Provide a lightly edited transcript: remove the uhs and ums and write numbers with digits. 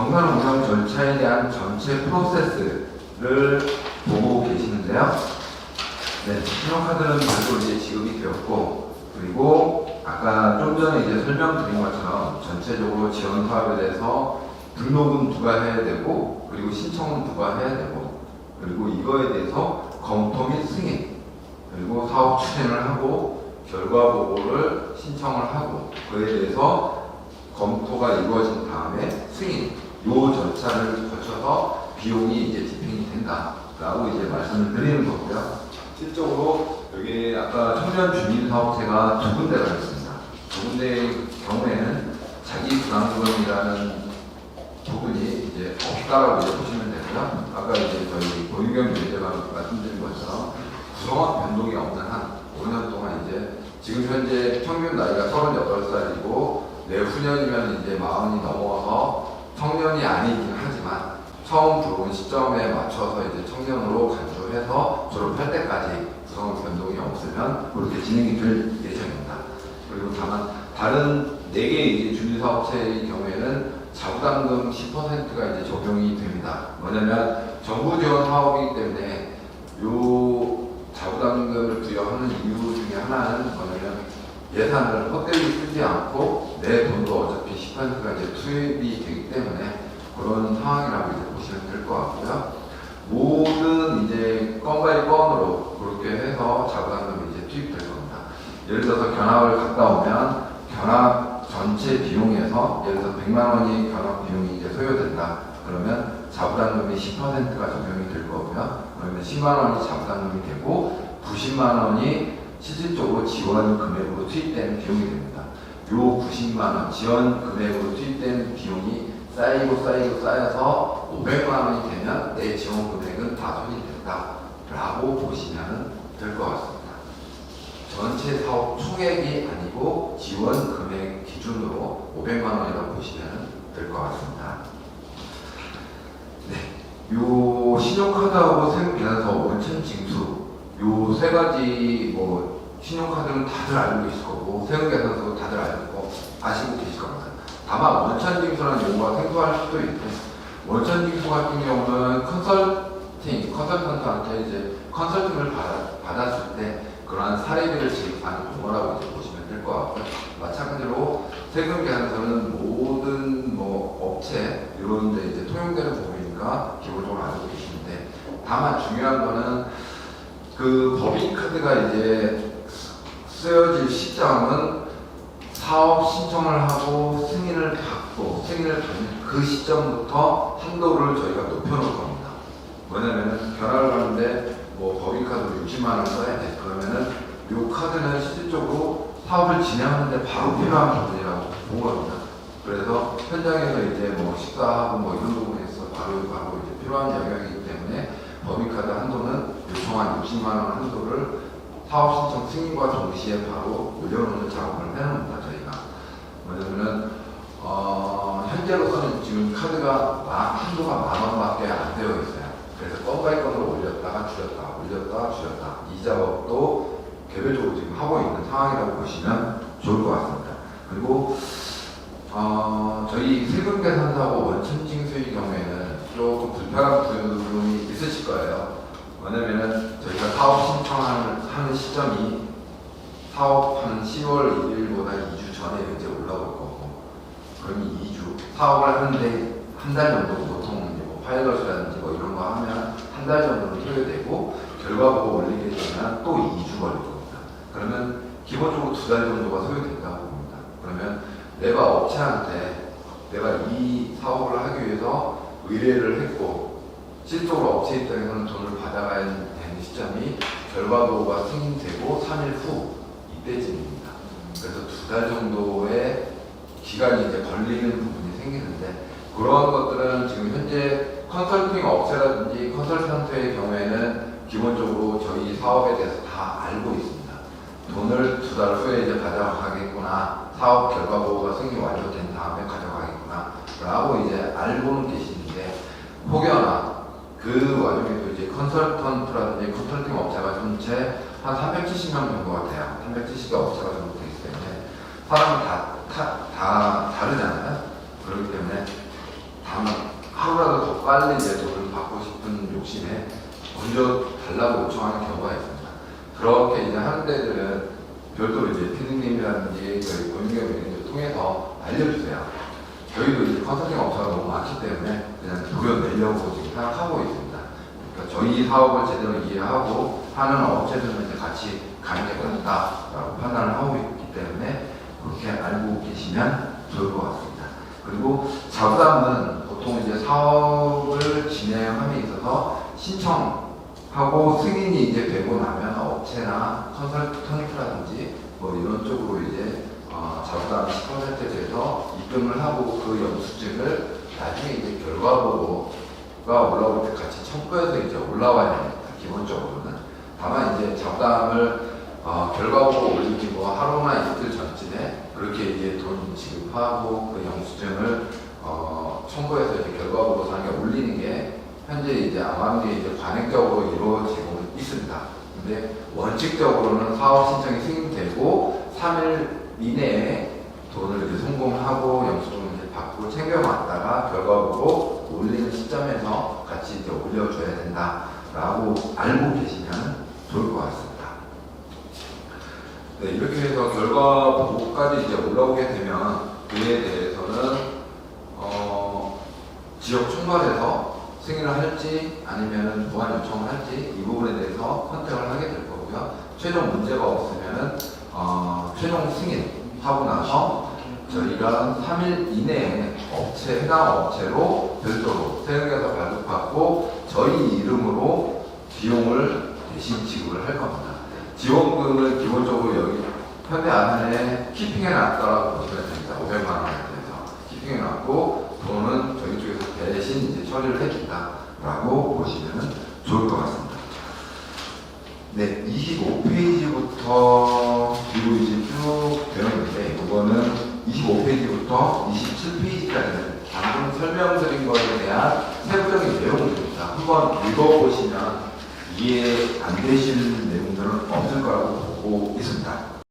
정산 운영 절차에 대한 전체 프로세스를 보고 계시는데요. 네, 신용카드는 별도로 이제 지급이 되었고, 그리고 아까 좀 전에 이제 설명드린 것처럼 전체적으로 지원 사업에 대해서 등록은 누가 해야 되고, 그리고 신청은 누가 해야 되고, 그리고 이거에 대해서 검토 및 승인, 그리고 사업 추진을 하고 결과 보고를 신청을 하고 그에 대해서 검토가 이루어진 다음에 승인, 요 절차를 거쳐서 비용이 이제 집행이 된다라고 이제 말씀을 드리는 거고요. 실적으로 여기 아까 청년 주민 사업체가 두 군데가 있습니다. 두 군데의 경우에는 자기 부담금이라는 부분이 이제 없다라고 이제 보시면 되고요. 아까 이제 저희 고유경 위원장가 말씀드린 것처럼 구성원 변동이 없는 한 5년 동안 이제 지금 현재 평균 나이가 38살이고 내후년이면 이제 40이 넘어서 청년이 아니긴 하지만 처음 들어온 시점에 맞춰서 이제 청년으로 간주해서 졸업할 때까지 구성원 변동이 없으면 그렇게 진행이 될 예정입니다. 그리고 다만 다른 4개 이제 주민사업체의 경우에는 자부담금 10%가 이제 적용이 됩니다. 뭐냐면 정부 지원 사업이기 때문에 요 자부담금을 부여하는 이유 중에 하나는 뭐냐면 예산을 헛되이 쓰지 않고 내 돈도 어차피 10%가 이제 투입이 되기 때문에 그런 상황이라고 이제 보시면 될 것 같고요. 모든 이제 건 바이 건으로 그렇게 해서 자부담금이 이제 투입될 겁니다. 예를 들어서 견학을 갔다 오면 견학 전체 비용에서 예를 들어서 100만 원이 견학 비용이 이제 소요된다. 그러면 자부담금이 10%가 적용이 될 거고요. 그러면 10만 원이 자부담금이 되고 90만 원이 실질적으로 지원 금액으로 투입되는 비용이 됩니다. 요 90만 원 지원 금액으로 투입된 비용이 쌓여서 500만 원이 되면 내 지원 금액은 다 손이 된다라고 보시면 될 것 같습니다. 전체 사업 총액이 아니고 지원 금액 기준으로 500만 원이라고 보시면 될 것 같습니다. 네, 요 신용카드하고 세금계산서 원천 징수 요 세 가지 뭐 신용카드는 다들 알고 계실 거고 세금계산서도 다들 아시고 계실 겁니다. 다만 원천 징수라는 용어가 생소할 수도 있고 원천 징수 같은 경우는 컨설턴트한테 이제 컨설팅을 받았을 때 그러한 사례비를 지급하는 용어라고 이제 보시면 될 것 같고요. 마찬가지로 세금 계산서는 모든 뭐 업체 이런 데 이제 통용되는 부분이니까 기본적으로 알고 계시는데 다만 중요한 거는 그 법인카드가 이제 쓰여질 시점은 사업 신청을 하고 승인을 받는 그 시점부터 한도를 저희가 높여놓을 겁니다. 뭐냐면은 견학을 가는데 뭐 법인카드로 60만 원 써야 돼. 그러면은 이 카드는 실질적으로 사업을 진행하는데 바로 필요한 부분이라고 본 겁니다. 그래서 현장에서 이제 뭐 식사하고 뭐 이런 부분에서 바로 이제 필요한 영역이기 때문에 법인카드 한도는 요청한 60만 원 한도를 사업 신청 승인과 동시에 바로 올려놓는 작업을 해놓습니다. 저희가 뭐냐면은 현재로서는 지금 카드가 한도가 10,000원밖에 안 되어 있어요. 그래서 건 바이 건으로 올렸다가 줄였다. 이 작업도 개별적으로 지금 하고 있는 상황이라고 보시면 좋을 것 같습니다. 그리고 저희 세금 계산서하고 원천 징수의 경우에는 조금 불편한 부분이 있으실 거예요. 뭐냐면은 저희가 사업 신청하는 시점이 사업하는 10월 1일보다 2주 전에 이제 올라올 거고, 그러면 2주 사업을 하는데 한 달 정도 보통 이제 뭐 파일럿이라든지 뭐 이런 거 하면 한 달 정도는 소요되고 결과 보고 올리게 되면 또 2주 걸릴 겁니다. 그러면 기본적으로 2달 정도가 소요된다고 봅니다. 그러면 내가 업체한테 내가 이 사업을 하기 위해서 의뢰를 했고 실질적으로 업체 입장에서는 돈을 받아가야 되는 시점이 결과 보고가 승인되고 3일 후 이때쯤입니다. 그래서 2달 정도의 기간이 이제 걸리는 부분이 생기는데 그러한 것들은 지금 현재 컨설팅 업체라든지 컨설턴트의 경우에는 기본적으로 저희 사업에 대해서 다 알고 있습니다. 돈을 2달 후에 이제 가져가겠구나, 사업 결과 보고가 승인 완료된 다음에 가져가겠구나 라고 이제 알고는 계시는데 혹여나 그 와중에도 이제 컨설턴트라든지 컨설팅 업체가 전체 한 370명 정도 같아요. 370개 업체가 정도 되기 때문에 사람은 다 다르잖아요. 그렇기 때문에 다만 하루라도 더 빨리 이제 돈을 받고 싶은 욕심에 먼저 달라고 요청하는 경우가 있습니다. 그렇게 이제 하는 데들은 별도로 이제 피디님이라든지 저희 고용기업 매니저 통해서 알려주세요. 저희도 이제 컨설팅 업체가 너무 많기 때문에 그냥 도려내려고 지금 생각하고 있습니다. 그러니까 저희 사업을 제대로 이해하고 하는 업체들은 이제 같이 가는 게 맞다라고 판단을 하고 있기 때문에 그렇게 알고 계시면 좋을 것 같습니다. 그리고 자부담은 보통 이제 사업을 진행함에 있어서 신청하고 승인이 이제 되고 나면 업체나 컨설턴트라든지 뭐 이런 쪽으로 이제 자부담 10%에 대해서 입금을 하고 그 영수증을 나중에 이제 결과 보고가 올라올 때 같이 첨부해서 이제 올라와야 됩니다. 기본적으로는. 다만 이제 자부담을 결과 보고 올리기 뭐 하루나 이틀 전쯤에 그렇게 이제 돈 지급하고 그 영수증을 첨부해서 이제 결과 보고상에 올리는 게 현재 이제 아마미에 이제 관행적으로 이루어지고 있습니다. 근데 원칙적으로는 사업 신청이 승인되고 3일 이내에 돈을 이제 송금하고 영수증을 이제 받고 챙겨왔다가 결과 보고 올리는 시점에서 같이 이제 올려줘야 된다라고 알고 계시면 좋을 것 같습니다. 네, 이렇게 해서 결과 보고까지 이제 올라오게 되면 그에 대해서는 지역 총괄해서 승인을 할지 아니면 보완 요청을 할지 이 부분에 대해서 선택을 하게 될 거고요. 최종 문제가 없으면은 최종 승인하고 나서 저희가 3일 이내에 해당 업체로 별도로 세금에서 발급받고 저희 이름으로 비용을 대신 지급을 할 겁니다. 지원금은 기본적으로 여기 현대 아산에 키핑해 놨다라고 보시면 됩니다. 500만 원에 대해서 키핑해 놨고 돈은 저희 쪽에서 대신 이제 처리를 해준다라고 보시면 좋을 것 같습니다. 네, 25페이지부터 뒤로 이제 쭉 되어 있는데 이거는 25페이지부터 27페이지까지는 방금 설명드린 것에 대한 세부적인 내용들입니다. 한번 읽어보시면 이해 안 되시는 내용들은 없을 거라고 보고 있습니다.